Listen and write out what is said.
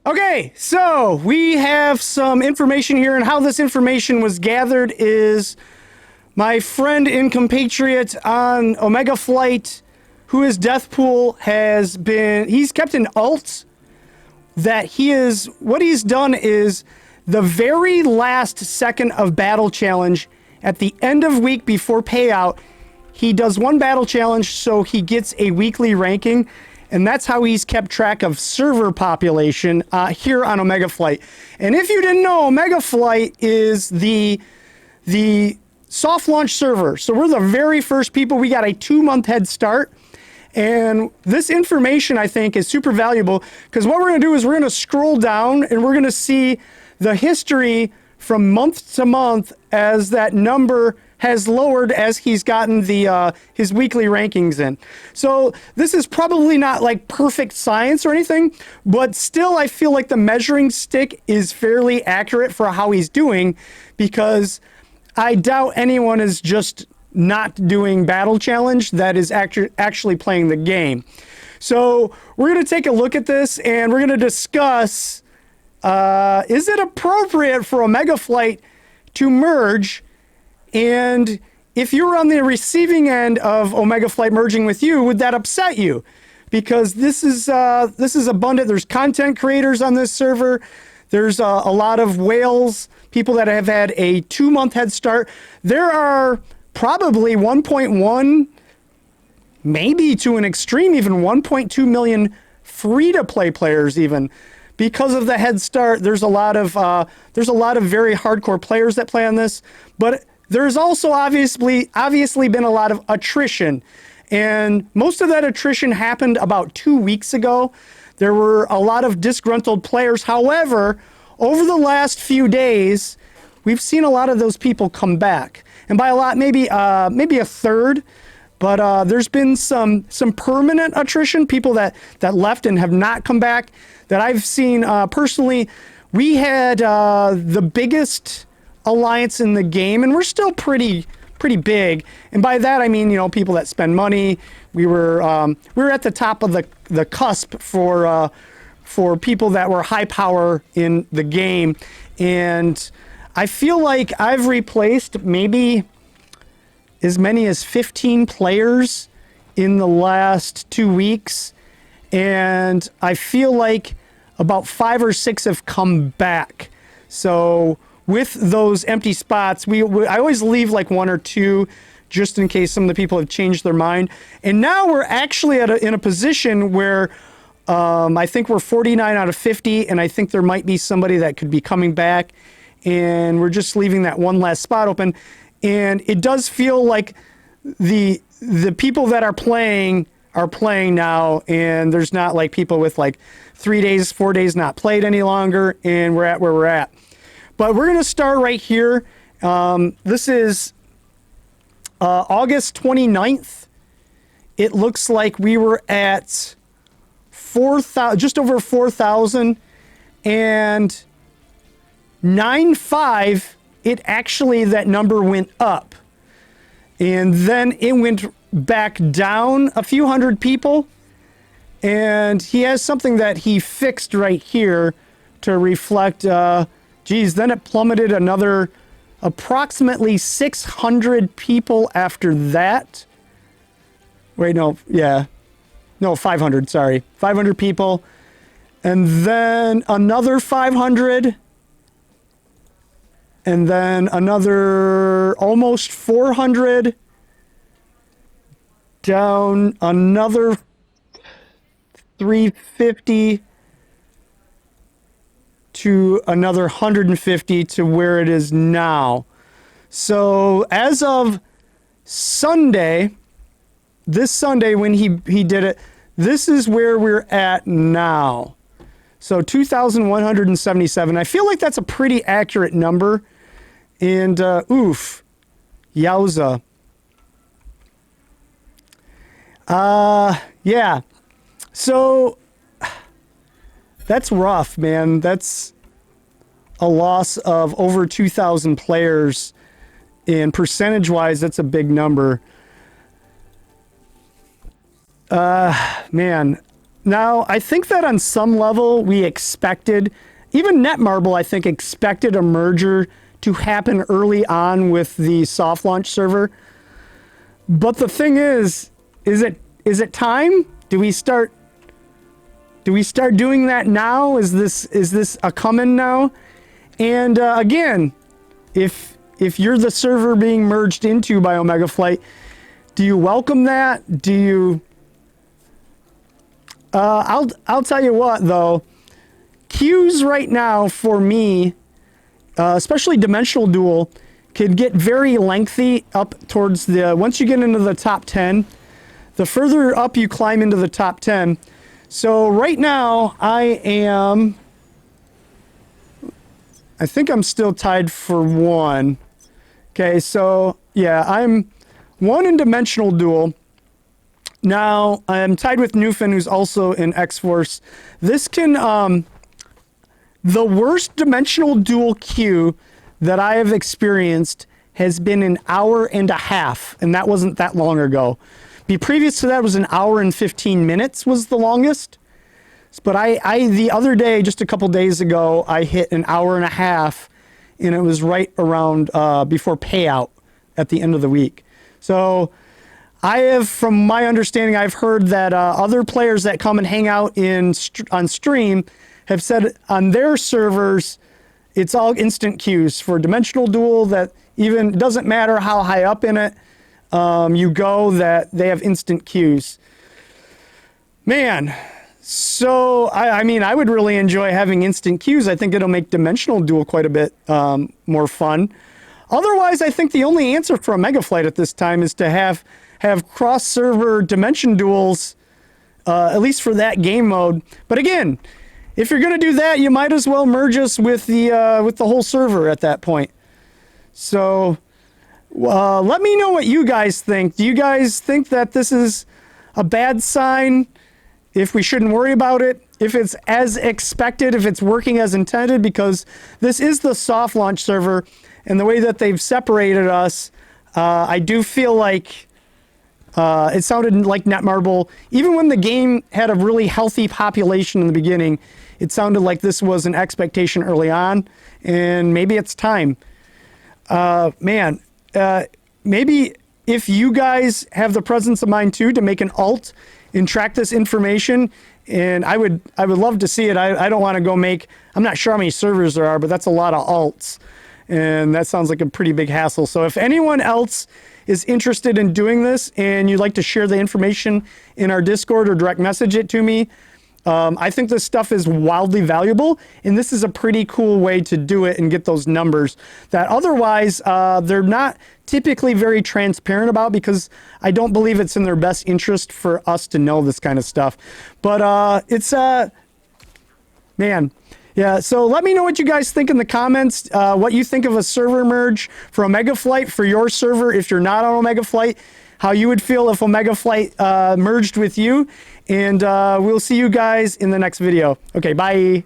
Okay, so we have some information here, and how this information was gathered is my friend and compatriot on Omega Flight, who is Deathpool, he's kept an alt that what he's done is the very last second of battle challenge at the end of week before payout, he does one battle challenge so he gets a weekly ranking. And that's how he's kept track of server population here on Omega Flight. And if you didn't know, Omega Flight is the soft launch server. So we're the very first people. We got a 2-month head start. And this information, I think, is super valuable because what we're going to do is we're going to scroll down and we're going to see the history from month to month as that number has lowered as he's gotten his weekly rankings in. So this is probably not like perfect science or anything, but still I feel like the measuring stick is fairly accurate for how he's doing, because I doubt anyone is just not doing battle challenge that is actually playing the game. So we're going to take a look at this and we're going to discuss, is it appropriate for Omega Flight to merge? And if you were on the receiving end of Omega Flight merging with you, would that upset you? Because this is abundant. There's content creators on this server. There's a lot of whales, people that have had a 2-month head start. There are probably 1.1, maybe to an extreme, even 1.2 million free-to-play players even. Because of the head start, there's a lot of very hardcore players that play on this, but there's also obviously been a lot of attrition, and most of that attrition happened about 2 weeks ago. There were a lot of disgruntled players. However, over the last few days, we've seen a lot of those people come back, and by a lot, maybe a third. But there's been some permanent attrition, people that left and have not come back that I've seen personally. We had the biggest alliance in the game, and we're still pretty big. And by that I mean, people that spend money. We were at the top of the cusp for people that were high power in the game, and I feel like I've replaced maybe as many as 15 players in the last 2 weeks, and I feel like about 5 or 6 have come back. So with those empty spots, I always leave like 1 or 2 just in case some of the people have changed their mind. And now we're actually in a position where I think we're 49 out of 50, and I think there might be somebody that could be coming back, and we're just leaving that one last spot open. And it does feel like the people that are playing now, and there's not like people with like 3 days, 4 days not played any longer, and we're at where we're at. But we're going to start right here. This is August 29th. It looks like we were at 4,000, just over 4,000, and 9.5. It actually, that number went up, and then it went back down a few hundred people, and he has something that he fixed right here to reflect, then it plummeted another approximately 600 people after that. Wait, no, 500, sorry. 500 people, and then another 500, and then another almost 400, down another 350 to another 150 to where it is now. So as of Sunday, this Sunday when he did it, this is where we're at now. So 2,177. I feel like that's a pretty accurate number. And oof, yowza. Yeah. So that's rough, man. That's a loss of over 2,000 players, and percentage-wise, that's a big number. Man, Now, I think that on some level we expected, even Netmarble, I think, expected a merger to happen early on with the soft launch server. But the thing is it time? Do we start doing that now? Is this a coming now? And again, if you're the server being merged into by Omega Flight, do you welcome that? Do you? I'll tell you what though. Queues right now for me, especially Dimensional Duel, could get very lengthy up towards the. Once you get into the top 10, the further up you climb into the top 10. So right now I think I'm still tied for 1. Okay, so yeah, I'm 1 in Dimensional Duel. Now I'm tied with Newfin, who's also in X-Force. This can, the worst Dimensional Duel queue that I have experienced has been an hour and a half, and that wasn't that long ago. Previous to that was an hour and 15 minutes was the longest. But I the other day, just a couple days ago, I hit an hour and a half, and it was right around before payout at the end of the week. So I have, from my understanding, I've heard that other players that come and hang out on stream have said on their servers, it's all instant queues for Dimensional Duel, that even doesn't matter how high up in it you go, that they have instant queues. Man, so I mean, I would really enjoy having instant queues. I think it'll make Dimensional Duel quite a bit more fun. Otherwise, I think the only answer for Omega Flight at this time is to have cross-server Dimension Duels, at least for that game mode. But again, if you're going to do that, you might as well merge us with the whole server at that point. So let me know what you guys think. Do you guys think that this is a bad sign? If we shouldn't worry about it? If it's as expected, if it's working as intended? Because this is the soft launch server, and the way that they've separated us, I do feel like it sounded like Netmarble. Even when the game had a really healthy population in the beginning, it sounded like this was an expectation early on, and maybe it's time. Man, maybe if you guys have the presence of mind too to make an alt and track this information, and I would love to see it. I don't want to go make, I'm not sure how many servers there are, but that's a lot of alts, and that sounds like a pretty big hassle. So if anyone else is interested in doing this and you'd like to share the information in our Discord or direct message it to me, I think this stuff is wildly valuable, and this is a pretty cool way to do it and get those numbers that otherwise they're not typically very transparent about, because I don't believe it's in their best interest for us to know this kind of stuff. But it's man, yeah. So let me know what you guys think in the comments. What you think of a server merge for Omega Flight for your server if you're not on Omega Flight. How you would feel if Omega Flight merged with you. And we'll see you guys in the next video. Okay, bye.